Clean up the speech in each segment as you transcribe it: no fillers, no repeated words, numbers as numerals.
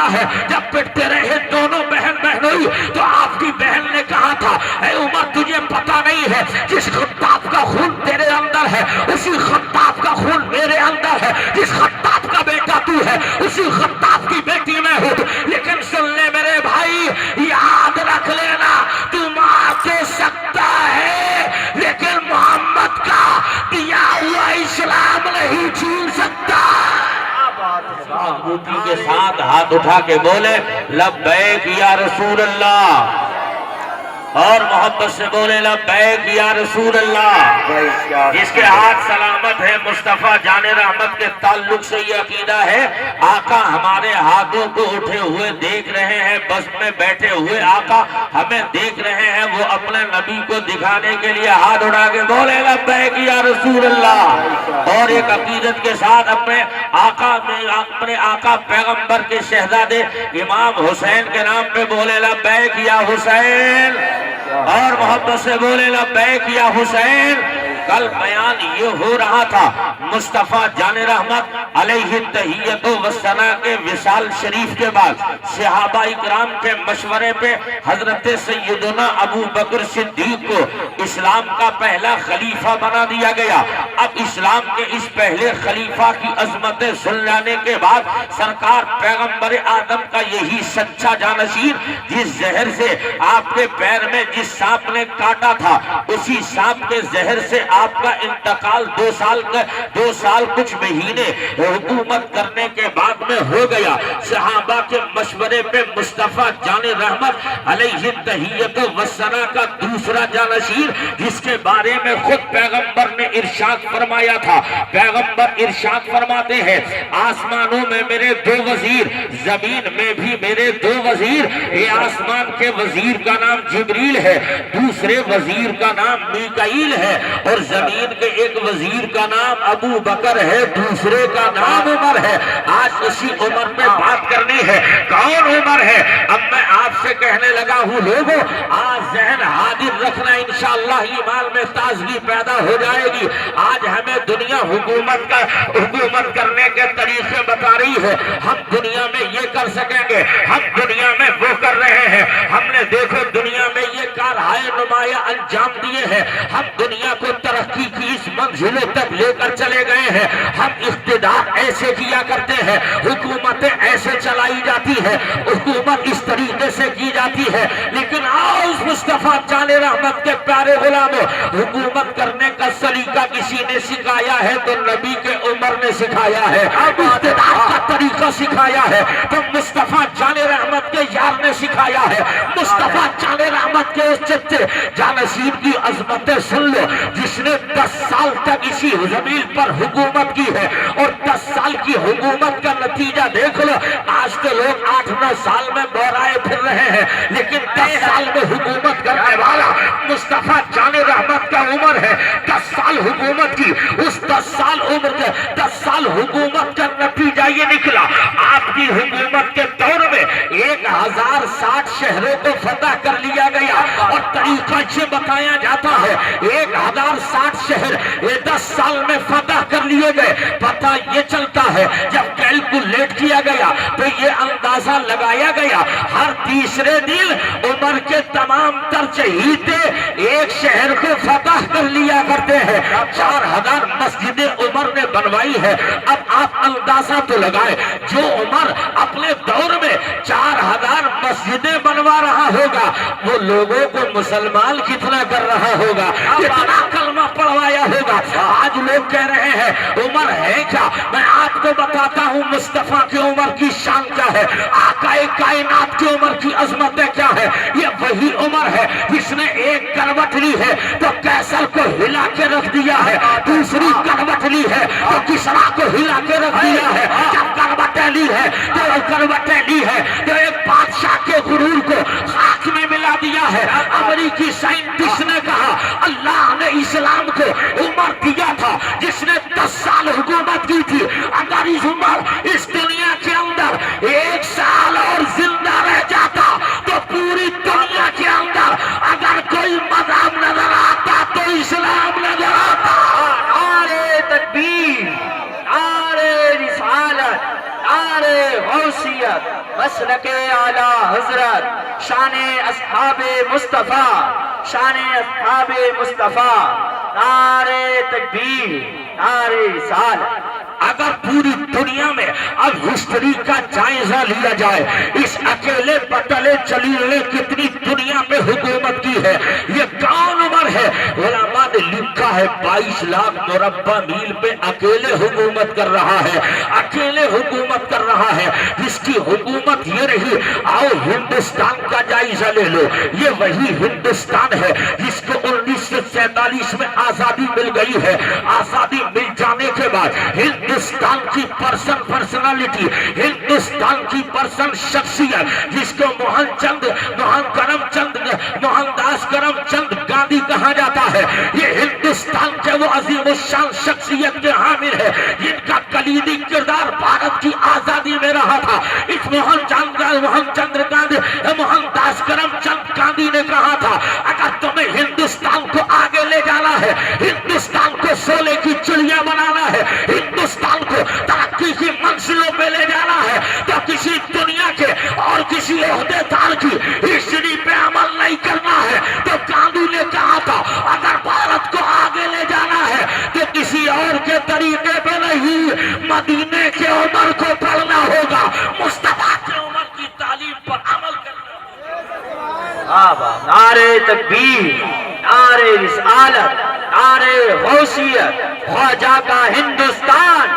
دیا ہے. جب پٹتے رہے دونوں بہن بہنوئی تو آپ کی بہن نے کہا تھا اے عمر تجھے پتا نہیں ہے جس خطاب کا خون تیرے اندر ہے اسی خطاب کا خون میرے اندر ہے, جس خطاب کا بیٹا تو ہے اسی خطاب کی بیٹی میں ہوں. لیکن سن لے میرے بھائی, یاد رکھ لینا تو مار تو سکتا ہے لیکن محمد کا دیا ہوا اسلام نہیں چھین سکتا. مضبوطی کے ساتھ ہاتھ اٹھا کے بولے لبیک یا رسول اللہ, اور محبت سے بولے لبیک یا رسول اللہ. جس کے ہاتھ سلامت ہے مصطفیٰ جان رحمت کے تعلق سے یہ عقیدہ ہے آقا ہمارے ہاتھوں کو اٹھے ہوئے دیکھ رہے ہیں, بس میں بیٹھے ہوئے آقا ہمیں دیکھ رہے ہیں, وہ اپنے نبی کو دکھانے کے لیے ہاتھ اٹھا کے بولے لبیک یا رسول اللہ. اور ایک عقیدت کے ساتھ اپنے آقا پیغمبر کے شہزادے امام حسین کے نام پہ بولے لبیک یا حسین, اور محبت سے بولے لبیک یا حسین. کل بیان یہ ہو رہا تھا مصطفیٰ جان رحمت علیہ التحیت و ثنا کے وصال شریف کے بعد صحابہ اکرام کے مشورے پہ حضرت سیدنا ابو بکر صدیق کو اسلام کا پہلا خلیفہ بنا دیا گیا. اب اسلام کے اس پہلے خلیفہ کی عظمتیں سن جانے کے بعد سرکار پیغمبر آدم کا یہی سچا جانشین جس زہر سے آپ کے پیر میں جس سانپ نے کاٹا تھا اسی سانپ کے زہر سے آپ کا انتقال 2 سال کچھ مہینے حکومت کرنے کے بعد میں ہو گیا. صحابہ کے مشورے پہ مصطفیٰ جان رحمت علیہ التحیت و ثنا کا دوسرا جانشین جس کے بارے میں خود پیغمبر نے ارشاد فرمایا تھا, پیغمبر ارشاد فرماتے ہیں آسمانوں میں میرے 2 وزیر, زمین میں بھی میرے 2 وزیر. یہ آسمان کے وزیر کا نام جبریل ہے, دوسرے وزیر کا نام میکائیل ہے, اور زمین کے ایک وزیر کا نام ابو بکر ہے, دوسرے کا نام عمر ہے. آج اسی عمر پہ بات کرنی ہے. کون عمر ہے؟ اب میں آپ سے کہنے لگا ہوں لوگوں آج ذہن حاضر رکھنا, انشاءاللہ ایمان میں تازگی پیدا ہو جائے گی. آج ہمیں دنیا حکومت کرنے کے طریقے بتا رہی ہے. ہم دنیا میں یہ کر سکیں گے, ہم دنیا میں وہ کر رہے ہیں. ہم نے دیکھو دنیا میں یہ کارہائے نمایاں انجام دیے ہیں. ہم دنیا کو ترقی کی اس منزلوں تک لے کر چلے گئے ہیں. ہم اقتدار ایسے کیا کرتے ہیں, حکومتیں ایسے چلائی جاتی ہے, حکومت اس طریقے سے کی جاتی ہے. لیکن آؤ اس مصطفیٰ جان رحمت کے پیارے غلاموں, حکومت کرنے کا سلیقہ کسی نے سکھایا ہے تو نبی کے عمر نے سکھایا ہے. اقتدار کا طریقہ سکھایا ہے تو مصطفیٰ جان رحمت کے یار نے سکھایا ہے. مصطفیٰ جان رحمت کے اس چچے جانشین کی عظمتیں سن لو جس نے 10 سال تک اسی زمین پر حکومت کی ہے, اور 10 سال کی حکومت کا نتیجہ دیکھ لو. آج تو لوگ 8-9 سال میں بورائے پھر رہے ہیں, لیکن 10 سال میں حکومت کرنے والا مصطفیٰ جان رحمت کا عمر ہے. 10 سال حکومت کی, اس 10 سال عمر کے 10 سال حکومت کا نتیجہ یہ نکلا آپ کی حکومت کے دور میں 1060 شہروں کو فتح کر لیا گیا. اور طریقہ سے بتایا جاتا ہے 1060 شہر یہ 10 سال میں فتح کر لیے گئے. پتہ یہ چلتا ہے جب کیلکولیٹ کیا گیا تو یہ اندازہ لگایا گیا ہر تیسرے دن عمر کے تمام تر چہیتے ایک شہر کو فتح کر لیا کرتے ہیں. 4000 مسجدیں عمر نے بنوائی ہے. اب آپ اندازہ تو لگائے جو عمر اپنے دور میں 4000 مسجدیں بنوا رہا ہوگا وہ لوگوں کو مسلمان کتنا کر رہا ہوگا, کتنا کلمہ پڑھوایا ہوگا. آج لوگ کہہ رہے ہیں عمر ہے کیا؟ میں آپ کو بتاتا ہوں مصطفیٰ کی عمر کی شان کیا ہے, آقا کائنات کی عمر کی عظمتیں کیا ہے. یہ وہی عمر ہے جس نے ایک کروٹ لی ہے تو کیسر کو ہلا کے رکھ دیا ہے, دوسری کروٹ لی ہے تو کسرا کو ہلا کے رکھ دیا ہے. جب کروٹیں لی ہے تو ایک بادشاہ کے غرور کو خاک میں ملا دیا ہے. امریکی سائنٹسٹ نے کہا اللہ نے اسلام کو عمر دیا تھا جس نے 10 سال حکومت کی تھی. اگر اس عمر اس دنیا کے اندر 1 سال اور زندہ رہ جاتا تو پوری دنیا کے اندر اگر کوئی مذہب نظر آتا تو اسلام نظر آتا. نعرے تکبیر, نعرے رسالت, نعرے غوثیت, مسلک اعلیٰ حضرت، شان اصحاب مصطفیٰ، شان اصحاب مصطفیٰ، نعرہ تکبیر، نعرہ رسالت۔ اگر پوری دنیا میں اب ہسٹری کا جائزہ لیا جائے، اس اکیلے پتلے جلیل نے کتنی دنیا میں حکومت کی ہے، یہ کون عمر ہے؟ علماء نے لکھا ہے 22 لاکھ مربع میل پہ اکیلے حکومت کر رہا ہے، اکیلے حکومت کر رہا ہے، جس کی حکومت یہ رہی۔ آؤ ہندوستان کا جائزہ لے لو، یہ وہی ہندوستان ہے جس کو 1947 میں آزادی مل گئی ہے۔ آزادی مل جانے کے بعد ہندوستان کی پرسنالٹی، ہندوستان کی پرسن شخصیت جس کو موہن داس کرم چند گاندھی کہا جاتا ہے، یہ ہندوستان کے وہ عظیم الشان شخصیت کے حامل ہے جن کا کلیدی کردار بھارت کی آزادی میں رہا تھا۔ اس موہن داس کرم چند گاندھی نے کہا تھا، اگر تمہیں ہندوستان کو آگے لے جانا ہے، ہندوستان کو سولے کی چڑیا بنانا ہے، ہندوستان کو ترقی کی منزلوں پہ لے جانا ہے، تو کسی دنیا کے اور کسی عہدے دار کی ہسٹری پہ عمل نہیں کرنا ہے۔ تو گاندھی نے کہا تھا اگر بھارت کو آگے لے جانا ہے تو کسی اور کے طریقے پہ نہیں، مدینے کے عمر کو پڑھنا ہوگا، مصطفیٰ کے عمر کی تعلیم پر عمل کرنا ہوگا۔ نعرہ تکبیر، نعرہ رسالت، نعرہ غوثیت، خواجہ کا ہندوستان،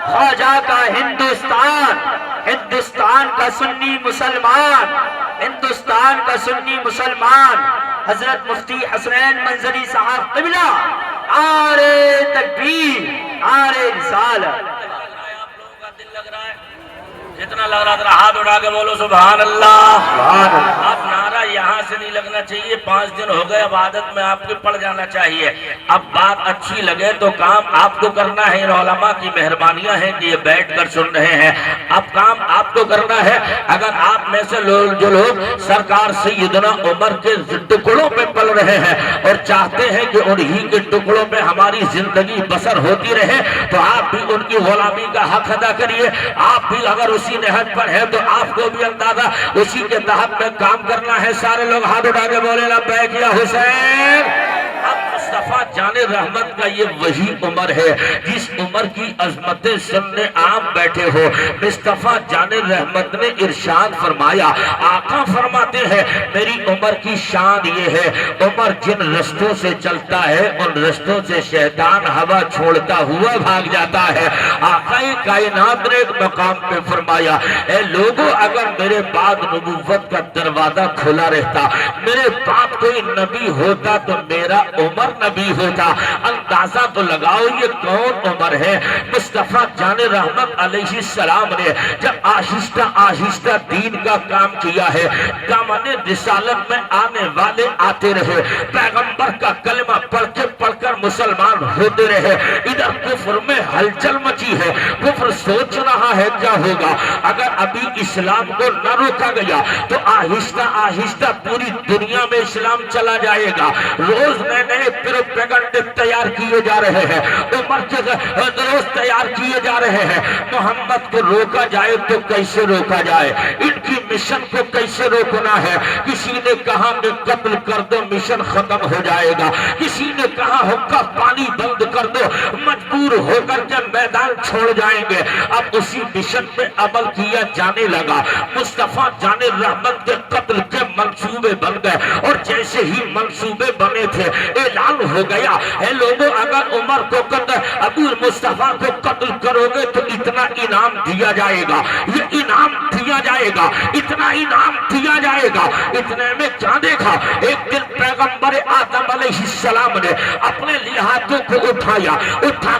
خواجہ کا ہندوستان، ہندوستان کا سنی مسلمان، ہندوستان کا سنی مسلمان، حضرت مفتی حسنین منظری صاحب قبلہ، نعرہ تکبیر، نعرہ رسالت۔ آپ لوگوں کا دل لگ رہا ہے؟ جتنا لگ رہا تھا ہاتھ اٹھا کے بولو سبحان اللہ۔ اب نعرہ یہاں سے نہیں لگنا چاہیے، 5 دن ہو گئے، اب عادت میں آپ کے پڑ جانا چاہیے۔ اب بات اچھی لگے تو کام آپ کو کرنا ہے، علماء کی مہربانیاں ہیں کہ یہ بیٹھ کر سن رہے ہیں، اب کام آپ کو کرنا ہے۔ اگر آپ میں سے جو لوگ سرکار سیدنا عمر کے ٹکڑوں پہ پل رہے ہیں اور چاہتے ہیں کہ انہی کے ٹکڑوں پہ ہماری زندگی بسر ہوتی رہے، تو آپ بھی ان کی غلامی کا حق ادا کریے۔ آپ بھی اگر اسی نہج پر ہے تو آپ کو بھی اندازہ اسی کے تحت میں کام کرنا ہے۔ سارے لوگ ہاتھ اٹھا کے بولے لبیک یا حسین۔ اب مصطفیٰ جان رحمت کا یہ وہی عمر ہے جس عمر کی عظمتیں سننے عام بیٹھے ہو۔ مصطفیٰ جان رحمت نے ارشاد فرمایا، آقا فرماتے ہیں میری عمر کی شان یہ ہے، عمر جن رستوں سے چلتا ہے ان رستوں سے شیطان ہوا چھوڑتا ہوا بھاگ جاتا ہے۔ آقا کائنات نے ایک مقام پہ فرمایا، اے لوگوں اگر میرے بعد نبوت کا دروازہ کھلا رہتا، میرے بعد کوئی نبی ہوتا تو میرا عمر نبی ہوتا۔ اندازہ تو لگاؤ یہ کون عمر ہے؟ مصطفیٰ جان رحمت علیہ السلام نے جب آہستہ آہستہ دین کا کام کیا ہے، دامن رسالت میں آنے والے آتے رہے، پیغمبر کا کلمہ پڑھ کر مسلمان ہوتے رہے، ادھر کفر میں ہلچل مچی ہے، کفر سوچ رہا ہے کیا ہوگا اگر ابھی اسلام کو نہ روکا گیا تو آہستہ آہستہ پوری دنیا میں اسلام چلا جائے گا۔ روز نئے نئے پروپیگنڈے تیار کیے جا رہے ہیں، عمر کے روز تیار کیے جا رہے ہیں۔ محمد کو روکا جائے تو کیسے روکا جائے، ان کی مشن کو کیسے روکنا ہے؟ کسی نے کہا کہ قتل کر دو مشن ختم ہو جائے گا، کسی نے کہا حقہ پانی بند کر دو، مجبور ہو کر جب میدان چھوڑ جائیں گے۔ اب اسی مشن پہ عمل کیا جانے لگا۔ مصطفیٰ جان رحمت کے قتل کے منصوبے بن گئے، اور جیسے ہی منصوبے بنے تھے اعلان ہو گیا، اے لوگوں اگر عمر کو ابو مصطفیٰ کو قتل کرو گے تو اتنا انعام دیا جائے گا، یہ انعام دیا جائے گا، اتنا انعام دیا جائے گا۔ اتنے میں کیا دیکھا، ایک دن پیغمبر آدم علیہ السلام نے اپنے ہاتھوں کو اٹھا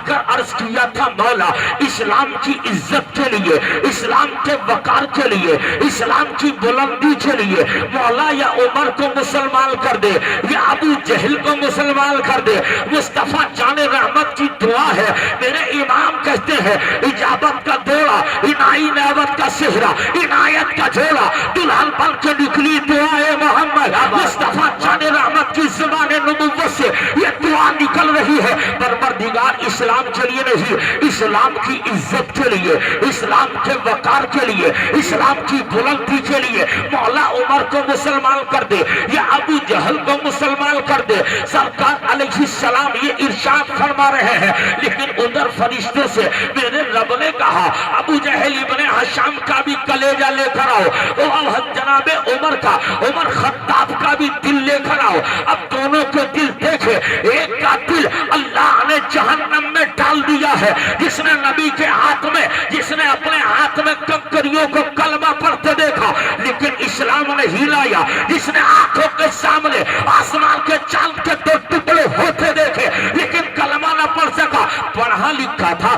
کر عرض کیا تھا، مولا اسلام کی عزت کے لیے، اسلام کے وقار کے لیے، اسلام کی بلندی کے لیے مولا یا عمر کو مسلمان کر دے یا ابو جہل کو مسلمان کر دے۔ مصطفیٰ جان رحمت کی دعا ہے، میرے امام کہتے ہیں اجابت کا دوڑا، عنایت کا صحرا، عنایت کا جھولا، دلہن بن کے نکلی دعائے محمد۔ مصطفیٰ جان رحمت کی زبان نبوت سے یہ دعا نکل رہی ہے، پروردگار مسلمان اسلام کے لیے نہیں، اسلام کی عزت کے لیے، اسلام کے وقار کے لیے، اسلام کی بلندی کے لیے مولا عمر کو مسلمان کر دے یا ابو جہل کو مسلمان کر دے۔ سرکار علیہ السلام یہ ارشاد فرما رہے ہیں، لیکن ادھر فرشتوں سے میرے رب نے کہا ابو جہل ابن ہشام کا بھی کلیجہ لے کر آؤ، اور جناب عمر کا، عمر خطاب کا بھی دل لے کر آؤ۔ اب دونوں کے دل دیکھے، ایک کا دل اللہ نے جہنم میں ڈال دیا ہے، جس نے نبی کے ہاتھ میں، جس نے اپنے ہاتھ میں کنکریوں کو کلمہ پڑھتے دیکھا لیکن اسلام نے ہی لایا، جس نے آنکھوں کے سامنے آسمان کے چاند کے دو ٹکڑے ہوتے دیکھے لیکن کلمہ نہ پڑھ سکا، پڑھا لکھا تھا،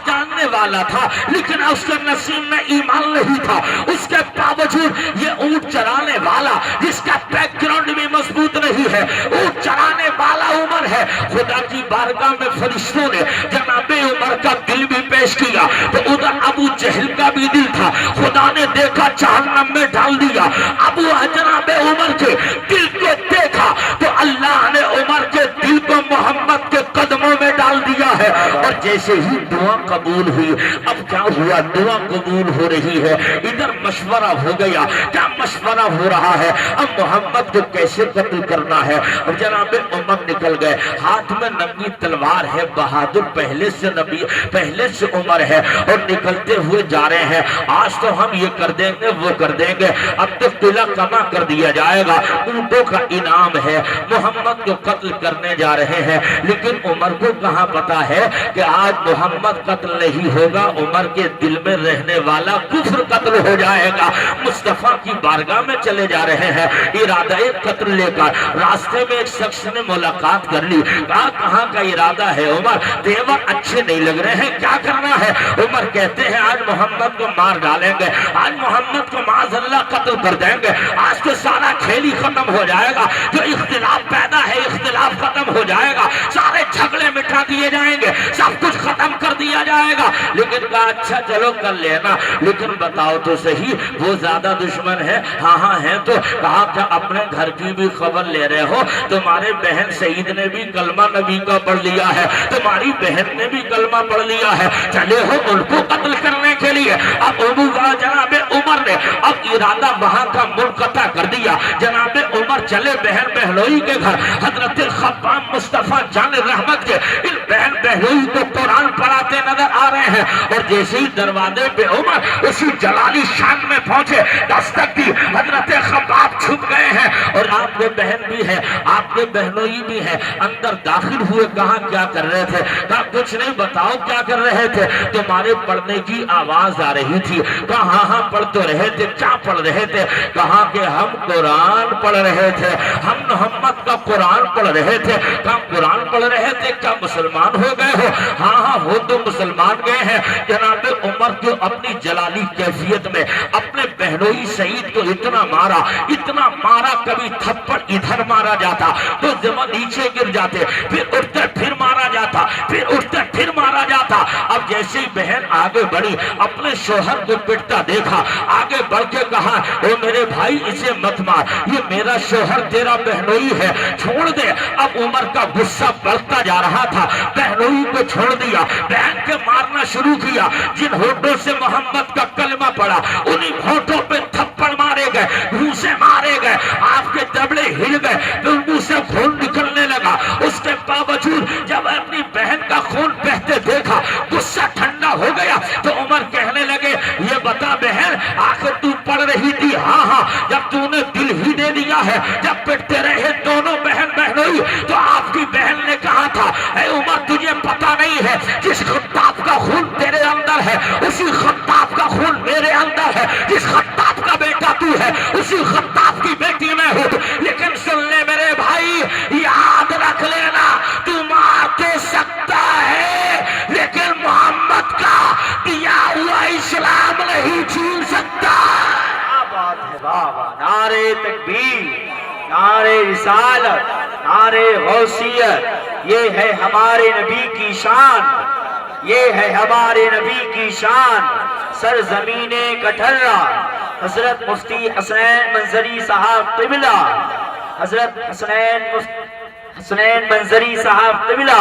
جاننے والا تھا، لیکن اس کے نصیب میں ایمان نہیں تھا، اس کے باوجود یہ اونٹ چرانے والا جس کا بیک گراؤنڈ بھی مضبوط نہیں ہے، اونٹ چرانے والا عمر ہے۔ خدا کی بارگاہ میں فرشتوں نے جناب عمر کا دل بھی پیش کیا تو ادھر ابو جہل کا بھی دل تھا، خدا نے دیکھا جہنم میں ڈال دیا۔ ابو جناب عمر کے دل کو دیکھا تو اللہ نے عمر کے دل کو محمد کے قدموں میں ڈال دیا ہے، اور جیسے ہی دعا قبول ہوئی، اب کیا ہوا؟ دعا قبول ہو رہی ہے، ادھر مشورہ ہو گیا، کیا مشورہ ہو رہا ہے؟ اب محمد کو کیسے قتل کرنا ہے؟ اب جناب عمر نکل گئے، ہاتھ میں ننگی تلوار ہے، بہادر پہلے سے نبی، پہلے سے عمر ہے، اور نکلتے ہوئے جا رہے ہیں، آج تو ہم یہ کر دیں گے وہ کر دیں گے، اب تو قلعہ کما کر دیا جائے گا، اونٹوں کا انعام ہے، محمد کو قتل کرنے جا رہے ہیں۔ لیکن عمر کو کہاں پتا ہے کہ آج محمد قتل نہیں ہوگا، عمر کے دل میں رہنے والا کفر قتل ہو جائے گا۔ مصطفیٰ کی بارگاہ میں چلے جا رہے ہیں ارادہ قتل لے کر، راستے میں ایک شخص نے ملاقات کر لی، کہا کہاں کا ارادہ ہے عمر؟ تیور اچھے نہیں لگ رہے ہیں، کیا کرنا ہے؟ عمر کہتے ہیں آج محمد کو مار ڈالیں گے، آج محمد کو معاذ اللہ قتل کر دیں گے، آج تو سارا کھیل ہی ختم ہو جائے گا، جو اختلاف پیدا ہے اختلاف ختم ہو جائے گا، سارے جھگڑے مٹا دیے جائیں گے، سب کچھ ختم کر دیا جائے گا۔ لیکن کہا اچھا چلو کر لینا، لیکن بتاؤ تو صحیح وہ زیادہ دشمن ہے؟ ہاں ہاں ہے۔ تو کہا کیا اپنے گھر کی بھی خبر لے رہے ہو؟ تمہارے بہن سعید نے بھی کلمہ نبی کا پڑھ لیا ہے، تمہاری بہن نے بھی کلمہ پڑھ لیا ہے، چلے ہو ان کو قتل کرنے کے لیے۔ اب جناب عمر نے اب ارادہ وہاں کا منقطع کر دیا، جناب عمر چلے بہن بہنوئی کے گھر، حضرت خباب مصطفیٰ جان رحمت کے ان بہن بہنوئی کو قرآن پڑھاتے نظر آ رہے ہیں، اور جیسے ہی دروازے پہ عمر اسی جلالی شان میں پہنچے، دستک دی، حضرت خباب چھپ گئے ہیں، اور آپ کے بہن بھی ہے، آپ کے بہنوئی بھی ہے، اندر داخل ہوئے، کہاں کیا کر رہے تھے؟ کہا کچھ نہیں، بتاؤ کیا کر رہے تھے؟ تمہارے پڑھنے کی آواز آ رہی تھی۔ کہا ہاں ہاں پڑھ تو رہے تھے، کیا پڑھ رہے تھے؟ کہا کہ ہم قرآن پڑھ رہے تھے، ہم محمد کا قرآن پڑھ رہے تھے۔ کہا قرآن پڑھ رہے تھے، کیا مسلمان ہو گئے ہو؟ ہاں ہاں وہ تو مسلمان گئے ہیں۔ جناب عمر کو اپنی جلالی کیفیت میں اپنے بہنوئی سعید کو اتنا مارا، کبھی تھپڑ ادھر مارا جاتا تو زمین نیچے گر جاتے، پھر اٹھتے پھر مارا جاتا، پھر اٹھتے پھر مارا جاتا۔ اب جیسے ہی بہن آگے بڑھی، اپنے شوہر کو پٹتا دیکھا، آگے بڑھ کے کہا او میرے بھائی اسے مت مار، یہ میرا شوہر تیرا بہنوئی ہے، چھوڑ دے۔ اب عمر کا غصہ بڑھتا جا رہا تھا، بہنوئی کو چھوڑ دیا، بہن کے مارنا شروع کیا۔ جن ہونٹوں سے محمد کا کلمہ پڑا انہی ہونٹوں پہ تھپڑ مارے گئے، منہ سے مارے گئے، آپ کے جبڑے ہل گئے، منہ سے خون نکلنے لگا۔ اس کے باوجود جب اپنی بہن کا خون بہتے دیکھا، غصہ ٹھنڈا ہو گیا تو عمر کہنے لگے یہ بتا بہن آخر تو پڑھ رہی تھی؟ ہاں ہاں، جب تو نے دل ہی دے دیا ہے، جب پٹتے رہے دونوں بہن بہنوئی تو آپ کی بہن نے کہا تھا اے عمر تجھے پتا نہیں ہے جس خطاب کا خون تیرے اندر ہے اسی خطاب کا خون میرے اندر ہے، جس خطاب کا بیٹا تو ہے اسی خطاب کی بیٹی میں ہوں۔ لیکن سن لے میرے بھائی، یاد رکھ لینا تو مار تو سکتا ہے لیکن محمد کا دیا ہوا اسلام نہیں چھین سکتا۔ کیا بات ہے بابا! نعرہ تکبیر، نعرہ رسالت، نعرہ غوثیت، یہ ہے ہمارے نبی کی شان، یہ ہے ہمارے نبی کی شان۔ سرزمین کٹھرہ حضرت مفتی حسنین منظری صاحب قبلہ، حضرت حسنین منظری صاحب قبلہ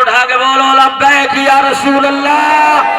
اٹھا کے بولو لبیک یا رسول اللہ.